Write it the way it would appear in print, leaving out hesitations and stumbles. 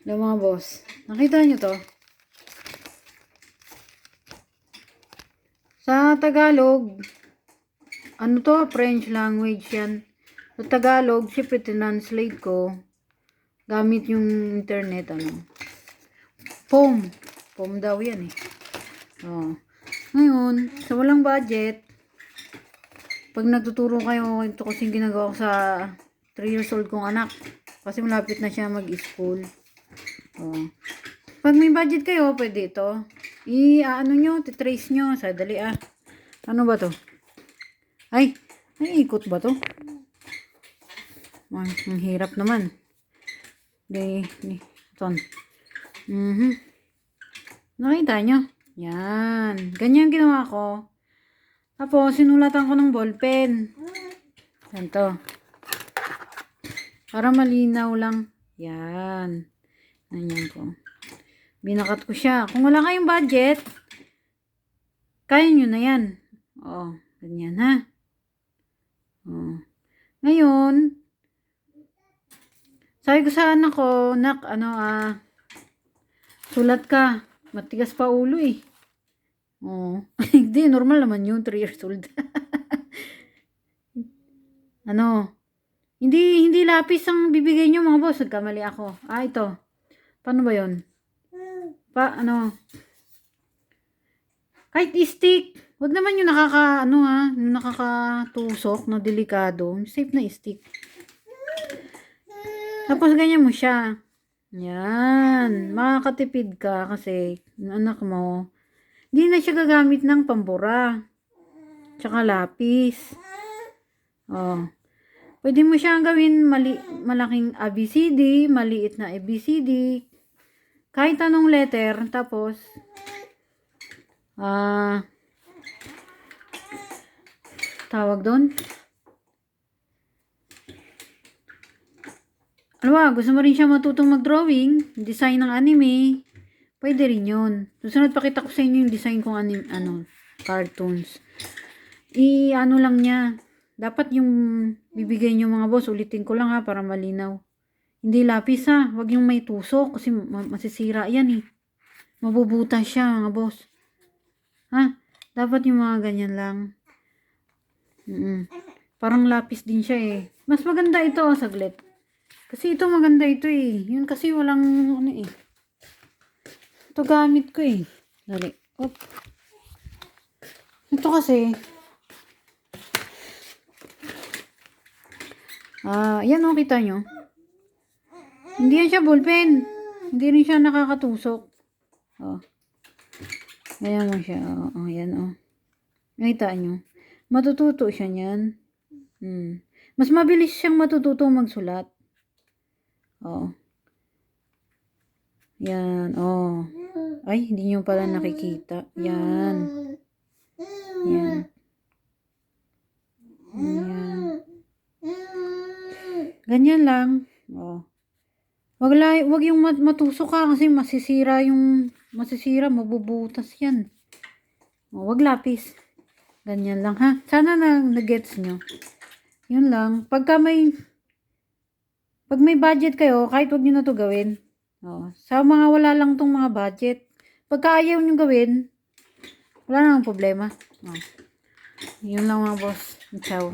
Hello mga boss. Nakita nyo to? Sa Tagalog, ano to? French language yan. Sa Tagalog, syempre tinranslate ko. Gamit yung internet, ano. POM. POM daw yan eh. Oh. Ngayon, sa walang budget, pag nagtuturo kayo, ito kasing ginagawa ko sa 3 years old kong anak. Kasi malapit na siya mag-school. Oh. Pag may budget kayo, pwede ito. Ano nyo, titrace nyo. Sadali Ano ba to? Ay, ikot ba to? Ang hirap naman. Ito. Nakita nyo? Yan. Ganyan ginawa ko. Tapos, sinulatan ko ng ballpen. Yan to. Para malinaw lang. Yan. Ganyan ko. Binakat ko siya. Kung wala kayong budget, kaya nyo na yan. Oo. Ganyan ha. Oo. Ngayon, sabi ko sa anak ko, nak, sulat ka. Matigas pa ulo eh. Oo. Hindi, normal naman yun, 3 years old. Hindi lapis ang bibigay nyo mga boss. Nagkamali ako. Ito. Paano ba yun? Kahit stick. Huwag naman yung nakakatusok na delikado. Safe na stick. Tapos ganyan mo siya. Yan. Makakatipid ka kasi yung anak mo, hindi na siya gagamit ng pambura. Tsaka lapis. Oh. Pwede mo siyang gawin malaking ABCD, maliit na ABCD. Kahit anong letter. Tapos, tawag doon. Gusto mo rin siya matutong mag-drawing, design ng anime, pwede rin yun. Susunod pakita ko sa inyo yung design kong cartoons. Lang niya. Dapat yung bibigay nyo mga boss, ulitin ko lang para malinaw. Hindi lapis wag yung may tusok kasi masisira yan eh. Mabubuta siya mga boss. Dapat yung mga ganyan lang. Parang lapis din siya eh. Mas maganda ito saglit. Kasi ito maganda ito eh. Yun kasi walang Ito gamit ko eh. Dali. Ito kasi yan kita nyo. Hindi yan siya ballpen. Hindi rin siya nakakatusok. Ganyan mo siya. Yan nakita nyo. Matututo siya niyan. Mas mabilis siyang matututo magsulat. Yan. Ay, hindi nyo pala nakikita. Yan. Yan. Ganyan lang. Wag yung matusok ka kasi masisira, mabubutas yan. Wag lapis. Ganyan lang ha. Sana na-gets nyo. Yun lang. Pag may budget kayo, kahit wag nyo na to gawin. Sa mga wala lang tong mga budget. Pagka ayaw nyo gawin, wala nang problema. Yun lang mga boss. Ciao.